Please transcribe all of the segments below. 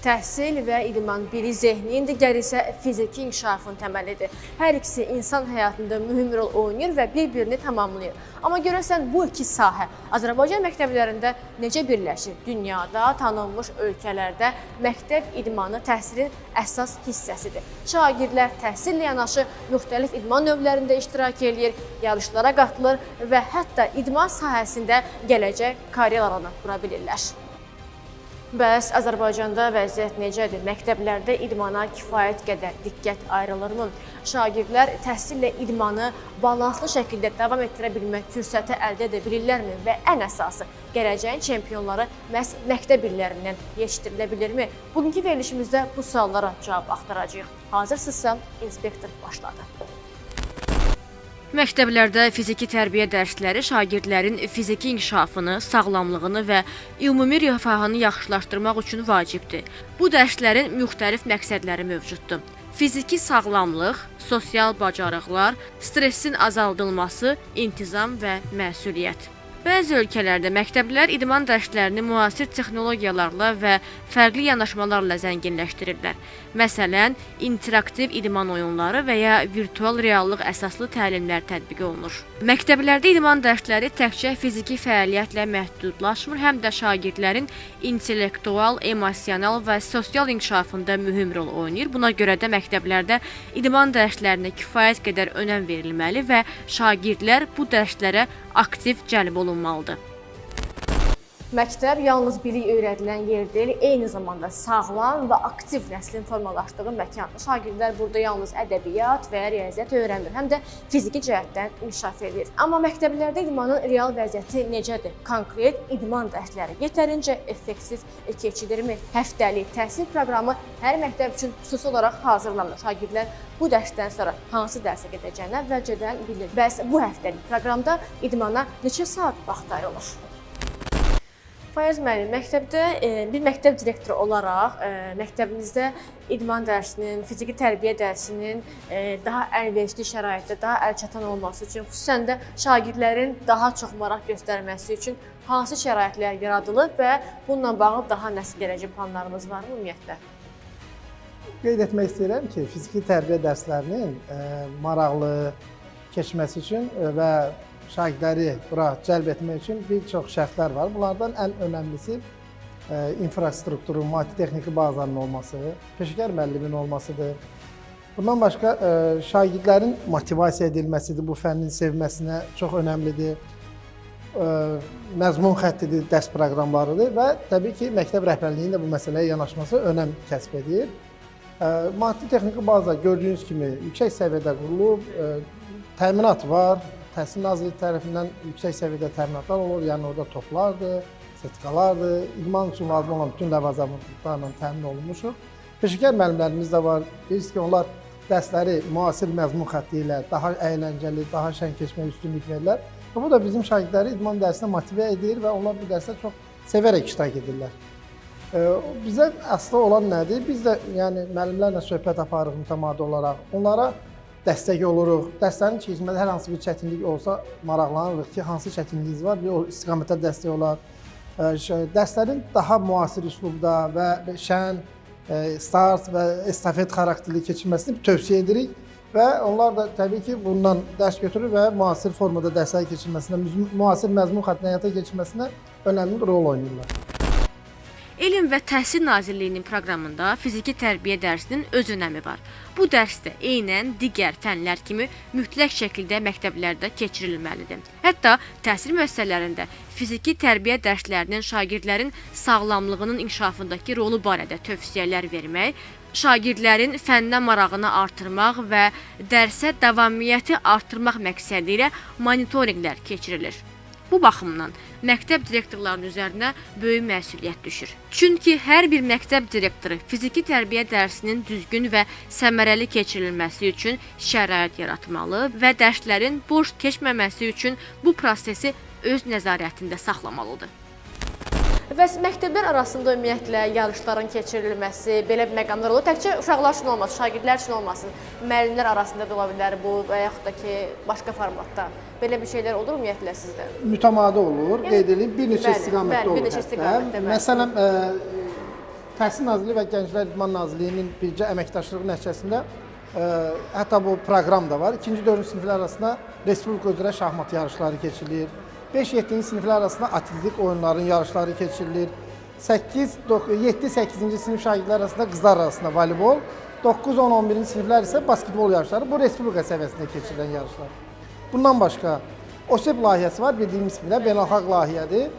Təhsil və idman biri zehnin, digəri isə fiziki inkişafın təməlidir. Hər ikisi insan həyatında mühüm rol oynayır və bir-birini tamamlayır. Amma görəsən bu iki sahə Azərbaycan məktəblərində necə birləşir? Dünyada, tanınmış ölkələrdə məktəb idmanı təhsilin əsas hissəsidir. Şagirdlər təhsillə yanaşı müxtəlif idman növlərində iştirak edir, yarışlara qatılır və hətta idman sahəsində gələcək karyeralarını qura bilirlər. Bəs Azərbaycanda vəziyyət necədir? Məktəblərdə idmana kifayət qədər diqqət ayrılırmı? Şagirdlər təhsillə idmanı balanslı şəkildə davam etdirə bilmək fürsəti əldə edə bilirlərmi? Və ən əsası, gələcəyin çempionları məhz məktəb illərindən yetişdirilə bilirmi? Bugünkü verilişimizdə bu suallara cavab axtaracağıq. Hazırsınızsa, inspektor başladı. Məktəblərdə fiziki tərbiyə dərsləri şagirdlərin fiziki inkişafını, sağlamlığını və ümumi rifahını yaxşılaşdırmaq üçün vacibdir. Bu dərslərin müxtəlif məqsədləri mövcuddur. Fiziki sağlamlıq, sosial bacarıqlar, stressin azaldılması, intizam və məsuliyyət. Bəzi ölkələrdə məktəblilər idman dərslərini müasir texnologiyalarla və fərqli yanaşmalarla zənginləşdirirlər. Məsələn, interaktiv idman oyunları və ya virtual reallıq əsaslı təlimlər tətbiq olunur. Məktəblərdə idman dərsləri təkcə fiziki fəaliyyətlə məhdudlaşmır, həm də şagirdlərin intellektual, emosional və sosial inkişafında mühüm rol oynayır. Buna görə də məktəblərdə idman dərslərinə kifayət qədər önəm verilməli və şagirdlər bu dərslərə aktiv cəlb olunmalıdır. Məktəb yalnız bilik öyrədilən yer deyil, eyni zamanda sağlam və aktiv nəslin formalaşdığı məkandır. Şagirdlər burada yalnız ədəbiyyat və riyaziyyat öyrənmir, həm də fiziki cəhətdən inkişaf edir. Amma məktəblərdə idmanın real vəziyyəti necədir? Konkret idman dərsləri yetərincə effektiv keçidirmi? Həftəlik təhsil proqramı hər məktəb üçün xüsusi olaraq hazırlanır. Şagirdlər bu dərsdən sonra hansı dərsə gedəcəyini əvvəlcədən bilir. Bəs bu həftəlik proqramda idmana neçə saat vaxt ayrılır? Fayaz müəllim, məktəbdə bir məktəb direktoru olaraq məktəbimizdə idman dərsinin, fiziki tərbiyə dərsinin daha əlverişli şəraitdə, daha əlçatan olması üçün, xüsusən də şagirdlərin daha çox maraq göstərməsi üçün hansı şəraitlər yaradılıb və bununla bağlı daha nəsil gələcək planlarımız var mı ümumiyyətlə? Qeyd etmək istəyirəm ki, fiziki tərbiyə dərslərinin maraqlı keçməsi üçün və şagirdləri bura cəlb etmək üçün bir çox şərtlər var. Bunlardan ən önəmlisi infrastrukturun, maddi-texniki bazanın olması, peşəkar müəllimin olmasıdır. Bundan başqa şagirdlərin motivasiya edilməsidir, bu fənnin sevməsinə çox önəmlidir. Məzmun xəttidir, dərs proqramlarıdır və təbii ki, məktəb rəhbərliyinin də bu məsələyə yanaşması önəm kəsb edir. Maddi-texniki baza gördüyünüz kimi yüksək səviyyədə qurulub, təminat var. Təhsil Nazirliyi tərəfindən yüksək səviyyədə təminatlar olur, yəni orada toplardır, sertifikalardır, idman üçün lazım olan bütün ləvazimatlarla təmin olunmuşuq. Peşəkar müəllimlərimiz də var, bilirsiniz ki, onlar dərsləri müasir məzmun xətti ilə daha əyləncəli, daha şən keçməyə üstünlük verirlər. Bu da bizim şagirdləri idman dərsinə motivə edir və onlar bu dərsdə çox sevərək iştirak edirlər. Bizə əsas olan nədir? Biz də yəni müəllimlərlə söhbət aparırıq mütəmadi olaraq. Onlara dəstək oluruq. Dərslərin keçmədə hər hansı bir çətinlik olsa maraqlanırıq ki, hansı çətinliyiniz var, o istiqamətə dəstək olar. Dərslərin daha müasir üslubda və şən, start və estafet xarakterli keçirilməsini tövsiyə edirik və onlar da təbii ki, bundan dərs götürür və müasir formada dərslər keçirilməsinə, müasir məzmun xəttinin həyata keçirilməsinə önəmli rol oynayırlar. Elm və Təhsil Nazirliyinin proqramında fiziki tərbiyə dərsinin öz önəmi var. Bu dərs də eynən digər fənlər kimi mütləq şəkildə məktəblərdə keçirilməlidir. Hətta təhsil müəssisələrində fiziki tərbiyə dərslərinin şagirdlərin sağlamlığının inkişafındakı rolu barədə tövsiyələr vermək, şagirdlərin fənnə marağını artırmaq və dərsə davamiyyəti artırmaq məqsədi ilə monitorinqlər keçirilir. Bu baxımdan məktəb direktorlarının üzərinə böyük məsuliyyət düşür. Çünki hər bir məktəb direktoru fiziki tərbiyə dərsinin düzgün və səmərəli keçirilməsi üçün şərait yaratmalı və dərslərin boş keçməməsi üçün bu prosesi öz nəzarətində saxlamalıdır. Və məktəblər arasında ümumiyyətlə yarışların keçirilməsi, belə bir məqamlar olur. Təkcə uşaqlar üçün olmasın, şagirdlər üçün olmasın, müəllimlər arasında da ola bilər bu və yaxud da ki, başqa formatda. Belə bir şeylər olur ümumiyyətlə sizdə? Mütəmadi olur, qeyd edilib bir neçə istiqamətdə olur. Bir neçə istiqamətdə. Məsələn, Təhsil Nazirliyi və Gənclər İdman Nazirliyinin birgə əməkdaşlığı nəticəsində hətta bu proqram da var. 2-4-cü siniflər arasında respublika üzrə şahmat yarışları keçirilir. 5-7-ci siniflər arasında atletik oyunların yarışları keçirilir. 7-8-ci sinif şagirdlər arasında qızlar arasında voleybol, 9-10-11-ci siniflər isə basketbol yarışları. Bu respublika səviyyəsində keçirilən yarışlar. Bundan başqa OSEP layihəsi var, bildiyimiz kimi də beynəlxalq layihədir.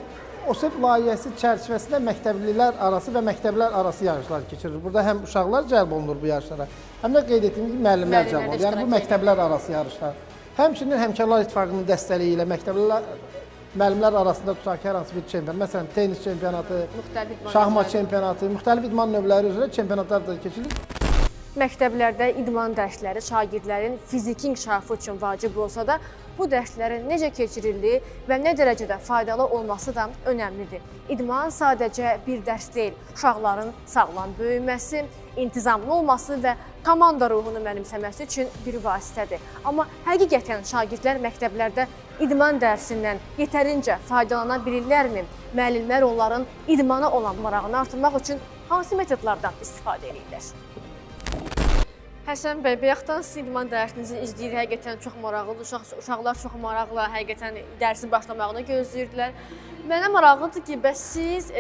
OSEP layihəsi çərçivəsində məktəblilər arası və məktəblər arası yarışlar keçirilir. Burada həm uşaqlar cəlb olunur bu yarışlara, həm də qeyd etdiyimiz kimi müəllimlər cəlb olunur. Yəni bu məktəblər arası yarışlar. Həmçinin Həmkarlar İttifaqının dəstəyi ilə müəllimlər arasında tutaq hər hansı bir çempionat, məsələn tennis çempionatı, şahmat çempionatı, müxtəlif idman növləri üzrə çempionatlar da keçirilir. Məktəblərdə idman dərsləri şagirdlərin fiziki inkişafı üçün vacib olsa da, bu dərslərin necə keçirildiyi və nə dərəcədə faydalı olması da önəmlidir. İdman sadəcə bir dərs deyil, uşaqların sağlam böyüməsi, intizamlı olması və komanda ruhunu mənimsəməsi üçün bir vasitədir. Amma həqiqətən şagirdlər məktəblərdə idman dərsindən yetərincə faydalana bilirlərmi? Müəllimlər onların idmana olan marağını artırmaq üçün hansı metodlardan istifadə edirlər? Həsən bəy, bayaqdan siz idman dərsinizi izləyir, həqiqətən çox maraqlıdır. Uşaqlar çox maraqla həqiqətən dərsin başlamağını gözləyirdilər. Mənə maraqlıdır ki, bəs siz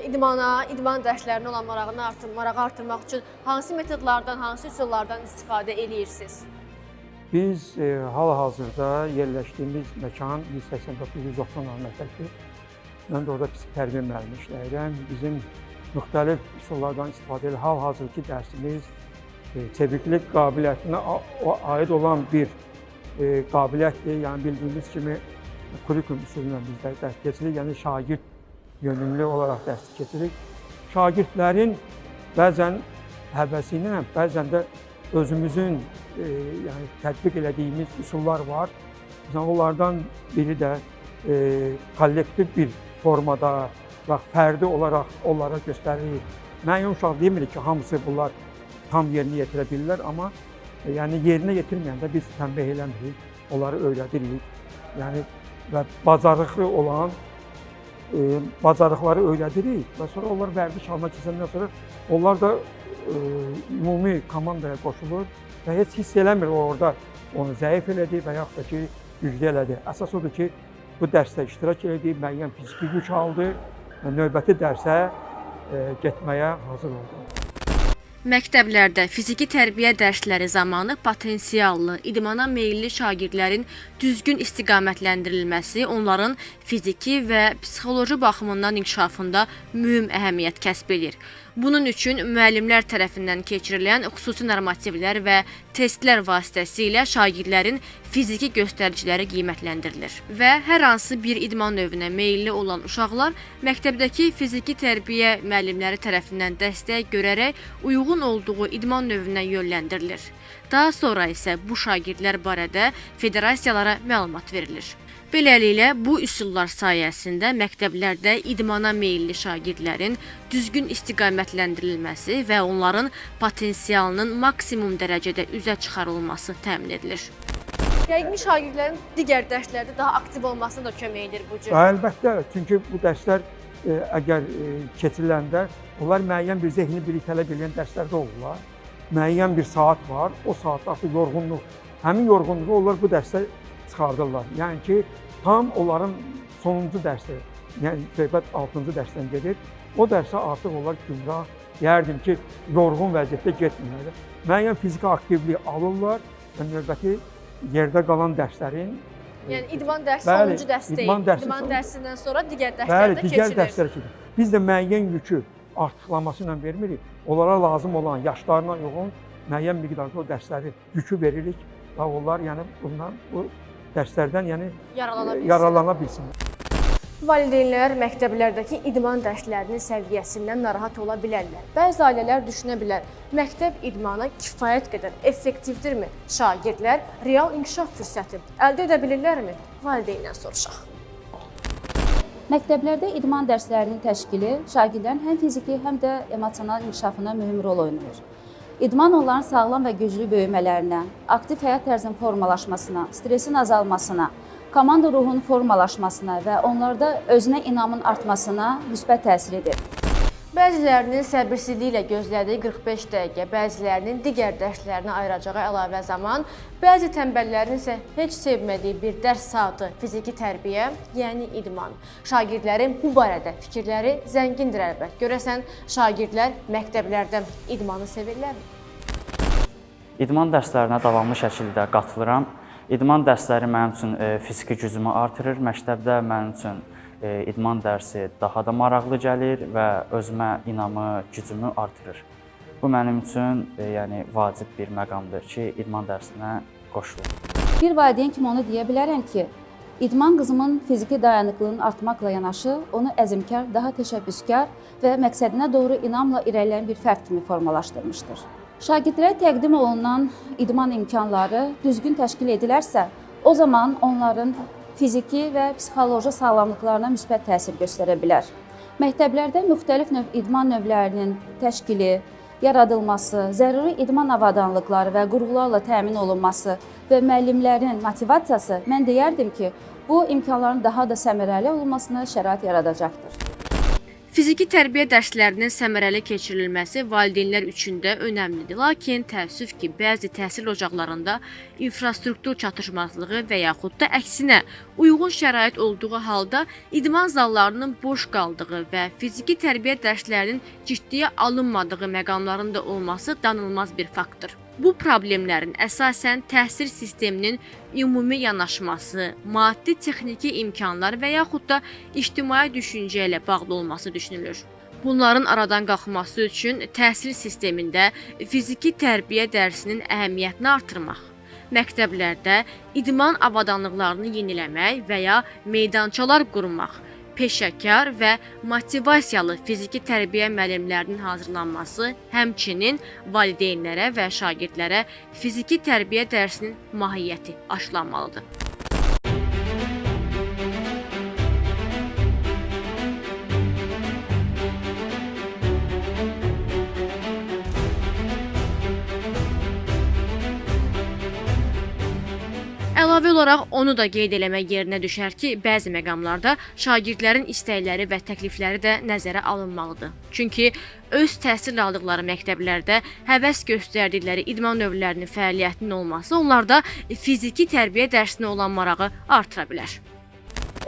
idman dərslərinə olan marağı artırmaq üçün hansı metodlardan, hansı üsullardan istifadə edirsiniz? Biz hal-hazırda yerləşdiyimiz məkan 189-190 məktəbdir. Mən də orada psixi tərbiyə müəllimi işləyirəm. Bizim müxtəlif üsullardan istifadə edilir. Hal-hazırki dərsimiz çeviklik qabiliyyətinə aid olan bir qabiliyyətdir. Yəni bildiyimiz kimi kurikulum üsuluyla bizdə dərs keçirik, yəni şagird yönümlü olaraq dərs keçirik. Şagirdlərin bəzən həvəsi ilə, bəzən də özümüzün yəni tətbiq elədiyimiz üsullar var. Onlardan biri də kollektiv bir formada və fərdi olaraq onlara göstəririk. Müəyyən uşaq demirik ki, hamısı bunlar tam yerinə yetirə bilirlər, amma yəni yerinə yetirməyəndə biz tənbih eləmirik, onları öyrədirik. Yəni və bacarıqlı olan bacarıqları öyrədirik və sonra onlar vərdiş halına keçəndən sonra onlar da ümumi komandaya qoşulur və heç hiss eləmir orada onu zəif elədi və yaxud da ki, güclü elədi. Əsas odur ki, bu dərsdə iştirak elədi, müəyyən fiziki güc aldı və növbəti dərsə getməyə hazır oldu. Məktəblərdə fiziki tərbiyə dərsləri zamanı potensiallı, idmana meyilli şagirdlərin düzgün istiqamətləndirilməsi onların fiziki və psixoloji baxımından inkişafında mühüm əhəmiyyət kəsb edir. Bunun üçün müəllimlər tərəfindən keçirilən xüsusi normativlər və testlər vasitəsilə şagirdlərin fiziki göstəriciləri qiymətləndirilir və hər hansı bir idman növünə meyilli olan uşaqlar məktəbdəki fiziki tərbiyə müəllimləri tərəfindən dəstək görərək uyğun olduğu idman növünə yönləndirilir. Daha sonra isə bu şagirdlər barədə federasiyalara məlumat verilir. Beləliklə, bu üsullar sayəsində məktəblərdə idmana meyilli şagirdlərin düzgün istiqamətləndirilməsi və onların potensialının maksimum dərəcədə üzə çıxarılması təmin edilir. Yəqin şagirdlərin digər dərslərdə daha aktiv olmasına da kömək edir bu cür. Əlbəttə, çünki bu dərslər əgər keçiriləndə onlar müəyyən bir zehni bilik tələb edən dərslərdə olurlar. Müəyyən bir saat var, o saatda artıq yorğunluq, həmin yorğunluğu onlar bu dərsdə çıxardırlar. Yəni ki, tam onların sonuncu dərsi, yəni söhbət 6-cı dərsdən gedir. O dərsə artıq onlar gümrah, deyərdim ki, yorğun vəziyyətdə getmirlər. Müəyyən fiziki aktivliyi alırlar və növbəti yerdə qalan dərslərin yəni idman dərsi sonuncu dərs deyil. İdman dərsindən sonra digər dərslərdə keçilir. Digər dərslərə keçilir. Biz də müəyyən yükü artıqlaması ilə vermirik. Onlara lazım olan yaşlarına uyğun müəyyən miqdarda o dərsləri yükü veririk və onlar yəni bundan bu dərslərdən yəni yararlana bilsinlər. Valideynlər məktəblərdəki idman dərslərinin səviyyəsindən narahat ola bilərlər. Bəzi ailələr düşünə bilər, məktəb idmanı kifayət qədər effektivdirmi? Şagirdlər real inkişaf fürsəti əldə edə bilirlərmi? Valideyndən soruşaq. Məktəblərdə idman dərslərinin təşkili şagirdlərin həm fiziki, həm də emosional inkişafına mühüm rol oynayır. İdman onların sağlam və güclü böyümələrinə, aktiv həyat tərzinin formalaşmasına, stresin azalmasına, komanda ruhunun formalaşmasına və onlarda özünə inamın artmasına müsbət təsir edir. Bəzilərinin səbirsizliklə gözlədiyi 45 dəqiqə, bəzilərinin digər dərslərinə ayıracağı əlavə zaman, bəzi tənbəllərin isə heç sevmədiyi bir dərs saatı fiziki tərbiyə, yəni idman. Şagirdlərin bu barədə fikirləri zəngindir əlbət. Görəsən, şagirdlər məktəblərdə idmanı sevirlərmi? İdman dərslərinə davamlı şəkildə qatılıram. İdman dərsləri mənim üçün fiziki gücümü artırır. Məktəbdə mənim üçün idman dərsi daha da maraqlı gəlir və özümə inamı, gücümü artırır. Bu mənim üçün yəni vacib bir məqamdır ki, idman dərsinə qoşulum. Bir valideyn kimi onu deyə bilərəm ki, idman qızımın fiziki dayanıqlığının artmaqla yanaşı, onu əzmkar, daha təşəbbüskar və məqsədinə doğru inamla irəliləyən bir fərd kimi formalaşdırmışdır. Şagirdlərə təqdim olunan idman imkanları düzgün təşkil edilərsə, o zaman onların fiziki və psixoloji sağlamlıqlarına müsbət təsir göstərə bilər. Məktəblərdə müxtəlif növ idman növlərinin təşkili, yaradılması, zəruri idman avadanlıqları və qurğularla təmin olunması və müəllimlərin motivasiyası, mən deyərdim ki, bu imkanların daha da səmərəli olmasına şərait yaradacaqdır. Fiziki tərbiyə dərslərinin səmərəli keçirilməsi valideynlər üçün də önəmlidir. Lakin təəssüf ki, bəzi təhsil ocaqlarında infrastruktur çatışmazlığı və yaxud da əksinə uyğun şərait olduğu halda idman zallarının boş qaldığı və fiziki tərbiyə dərslərinin ciddiyə alınmadığı məqamların da olması danılmaz bir faktdır. Bu problemlərin əsasən təhsil sisteminin ümumi yanaşması, maddi-texniki imkanlar və yaxud da ictimai düşüncə ilə bağlı olması düşünülür. Bunların aradan qalxması üçün təhsil sistemində fiziki tərbiyə dərsinin əhəmiyyətini artırmaq, məktəblərdə idman avadanlıqlarını yeniləmək və ya meydançalar qurmaq, peşəkar və motivasiyalı fiziki tərbiyə müəllimlərinin hazırlanması, həmçinin valideynlərə və şagirdlərə fiziki tərbiyə dərsinin mahiyyəti aşılanmalıdır. Əlavə olaraq onu da qeyd eləmək yerinə düşər ki, bəzi məqamlarda şagirdlərin istəkləri və təklifləri də nəzərə alınmalıdır. Çünki öz təhsil aldıqları məktəblərdə həvəs göstərdikləri idman növlərinin fəaliyyətinin olması onlarda fiziki tərbiyə dərsinə olan marağı artıra bilər.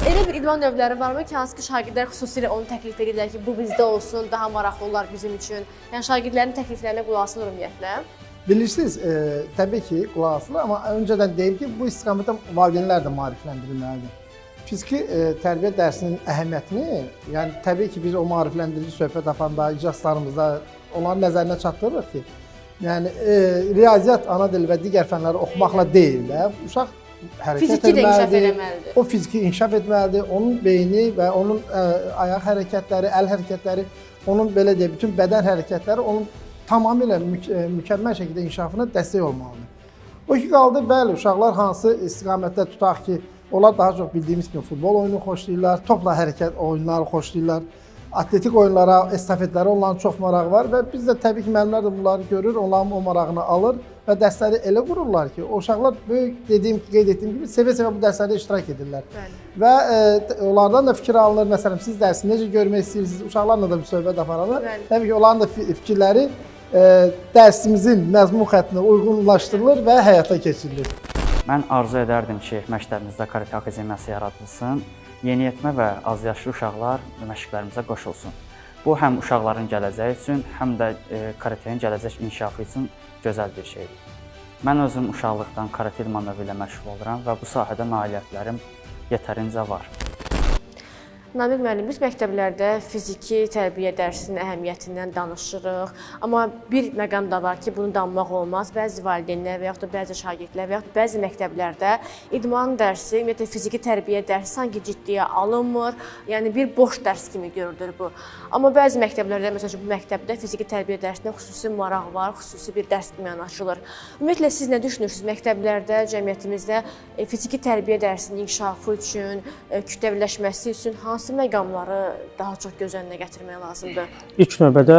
Elə bir idman növləri varmı ki, hansı ki şagirdlər xüsusilə onu təklif edirlər ki, bu bizdə olsun, daha maraqlı olar bizim üçün. Yəni şagirdlərin təkliflərinə qulaq asılır ümumiyyətlə. Bilirsiniz, təbii ki, qulaq asılır, amma öncədən deyim ki, bu istiqamətdə valideynlər də maarifləndirilməlidir. Fiziki tərbiyə dərsinin əhəmiyyətini, yəni təbii ki, biz o maarifləndirici söhbət apanda, iclaslarımızda onların nəzərinə çatdırırıq ki, yəni riyaziyyat, ana dil və digər fənləri oxumaqla deyil də, uşaq hərəkət etməlidir, o fiziki inkişaf etməlidir, onun beyni və onun ayaq hərəkətləri, əl hərəkətləri, onun belə deyək, bütün bədən hərəkətləri onun tamamilə mükəmməl şəkildə inkişafına dəstək olmalıdır. O ki qaldı, bəli, uşaqlar hansı istiqamətdə tutaq ki, onlar daha çox bildiyimiz kimi futbol oyunu xoşlayırlar, topla hərəkət oyunları xoşlayırlar, atletik oyunlara, estafetlərə onların çox marağı var və biz də təbii ki, müəllimlər də bunları görür, onların o marağını alır və dərsləri elə qururlar ki, o uşaqlar böyük qeyd etdiyim kimi sevə-sevə bu dərslərdə iştirak edirlər. Bəli. Və onlardan da fikir alınır, məsələn, siz dərsi necə görmək istəyirsiniz, uşaqlarla da bir söhbət aparılır. Təbii ki, onların da fikirləri dərsimizin məzmun xəttinə uyğunlaşdırılır və həyata keçirilir. Mən arzu edərdim ki, məktəbimizdə Karate Akademiyası yaradılsın, yeniyetmə və azyaşlı uşaqlar məşqlərimizə qoşulsun. Bu, həm uşaqların gələcəyi üçün, həm də karatenin gələcək inkişafı üçün gözəl bir şeydir. Mən özüm uşaqlıqdan karate idman növü ilə məşğul oluram və bu sahədə nailiyyətlərim yetərincə var. Namiq müəllim, biz məktəblərdə fiziki tərbiyə dərsinin əhəmiyyətindən danışırıq, amma bir məqam da var ki, bunu danmaq olmaz. Bəzi valideynlər və yaxud da bəzi şagirdlər və yaxud da bəzi məktəblərdə idman dərsi, ümumiyyətlə fiziki tərbiyə dərsi sanki ciddiyə alınmır, yəni bir boş dərs kimi görülür bu. Amma bəzi məktəblərdə, məsələn, bu məktəbdə fiziki tərbiyə dərsinə xüsusi maraq var, xüsusi bir dərs kimi yanaşılır. Ümumiyyətlə, siz nə düşünürsünüz? Məktəblərdə, cəmiyyətimizdə fiziki tərbiyə dərsinin inkişafı üçün, kütləviləşməsi üçün hansı məqamları daha çox göz önünə gətirmək lazımdır? İlk növbədə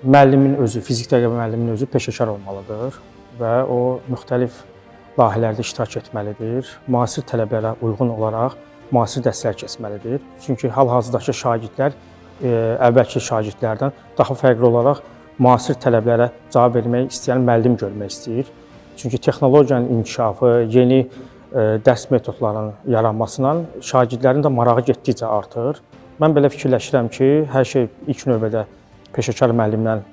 müəllimin özü, fizik tərbiyə müəlliminin özü peşəkar olmalıdır və o müxtəlif layihələrdə iştirak etməlidir. Müasir tələblərə uyğun olaraq müasir dərslər keçməlidir. Çünki hal-hazırdakı şagirdlər əvvəlki şagirdlərdən daha fərqli olaraq müasir tələblərə cavab vermək istəyən müəllim görmək istəyir. Çünki texnologiyanın inkişafı, yeni dərs metodlarının yaranmasından şagirdlərin də marağı getdikcə artır. Mən belə fikirləşirəm ki, hər şey ilk növbədə peşəkar müəllimdən,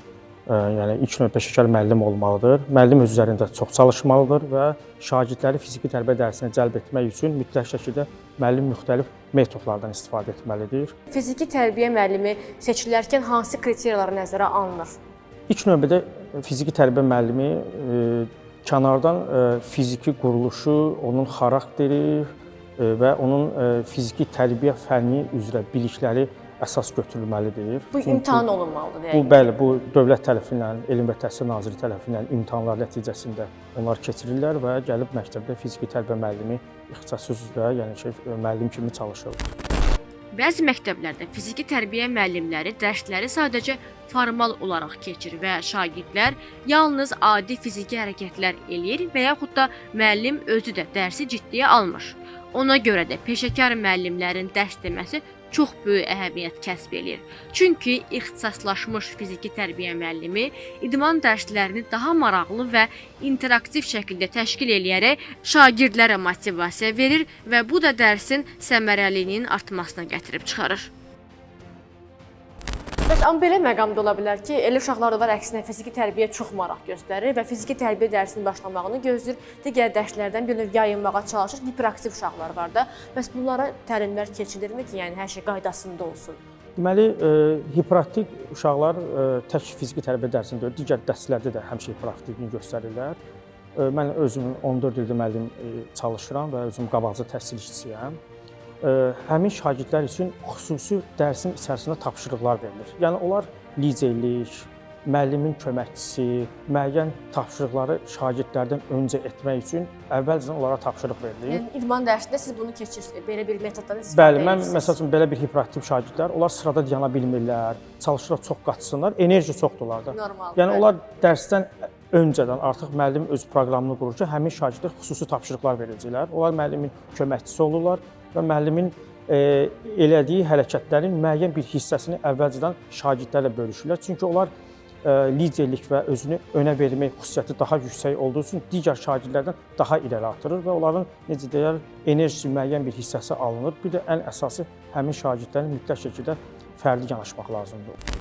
yəni ilk növbədə peşəkar müəllim olmalıdır. Müəllim öz üzərində çox çalışmalıdır və şagirdləri fiziki tərbiyə dərsinə cəlb etmək üçün mütləq şəkildə müəllim müxtəlif metodlardan istifadə etməlidir. Fiziki tərbiyə müəllimi seçilərkən hansı kriteriyalar nəzərə alınır? İlk növbədə fiziki tərbiyə müəllimi kənardan fiziki quruluşu, onun xarakteri və onun fiziki tərbiyə fənni üzrə bilikləri əsas götürülməlidir. Bu imtahan olunmalıdır yəni. Bəli, bu dövlət tərəfindən, Elm və Təhsil Naziri tərəfindən imtahanlar nəticəsində onlar keçirirlər və gəlib məktəbdə fiziki tərbiyə müəllimi ixtisas üzrə, yəni ki, müəllim kimi çalışırlar. Bəzi məktəblərdə fiziki tərbiyə müəllimləri dərsləri sadəcə formal olaraq keçir və şagirdlər yalnız adi fiziki hərəkətlər eləyir və yaxud da müəllim özü də dərsi ciddiyə almır. Ona görə də peşəkar müəllimlərin dərs deməsi çox böyük əhəmiyyət kəsb edir. Çünki ixtisaslaşmış fiziki tərbiyə müəllimi idman dərslərini daha maraqlı və interaktiv şəkildə təşkil eləyərək şagirdlərə motivasiya verir və bu da dərsin səmərəliliyinin artmasına gətirib çıxarır. Bəs amma belə məqamda ola bilər ki, elə uşaqlar da var, əksinə fiziki tərbiyə çox maraq göstərir və fiziki tərbiyə dərsinin başlamağını gözləyir, digər dərslərdən bir növ yayınmağa çalışır, hiperaktiv uşaqlar var da. Bəs bunlara təlimlər keçirilirmi ki, yəni hər şey qaydasında olsun? Deməli, hiperaktiv uşaqlar tək fiziki tərbiyə dərsində deyil, digər dərslərdə də həmişə hiperaktivliyi göstərirlər. Mən özüm 14 ildir müəllim çalışıram və özüm qabaqcıl təhsil işçisiyəm. Həmin şagirdlər üçün xüsusi dərsin içərisində tapşırıqlar verilir. Yəni, onlar liderlik, müəllimin köməkçisi, müəyyən tapşırıqları şagirdlərdən öncə etmək üçün əvvəlcədən onlara tapşırıq verilir. Yəni, idman dərsində siz bunu keçirsiniz, belə bir metoddan istifadə edirsiniz. Bəli, mən məsəl üçün belə bir hiperaktiv şagirdlər, onlar sırada dayana bilmirlər, çalışırlar çox qaçsınlar, enerji çoxdur onlarda. Normal. Yəni, onlar dərsdən öncədən artıq müəllim öz proqramını qurur ki, həmin şagirdlər xüsusi tapşırıqlar verəcəklər. Onlar müəllimin köməkçisi olurlar və müəllimin elədiyi hərəkətlərin müəyyən bir hissəsini əvvəlcədən şagirdlərlə bölüşürlər. Çünki onlar liderlik və özünü önə vermək xüsusiyyəti daha yüksək olduğu üçün digər şagirdlərdən daha irəli atırır və onların, necə deyər, enerjisi müəyyən bir hissəsi alınır. Bir də ən əsası həmin şagirdlərin mütləq şəkildə fərdi yanaşmaq lazımdır.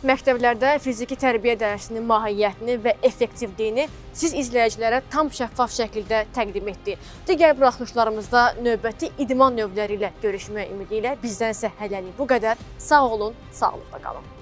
Məktəblərdə fiziki tərbiyə dərsinin mahiyyətini və effektivliyini siz izləyicilərə tam şəffaf şəkildə təqdim etdi. Digər buraxılışlarımızda növbəti idman növləri ilə görüşmək ümidi ilə bizdənsə hələlik bu qədər. Sağ olun, sağlıqla qalın.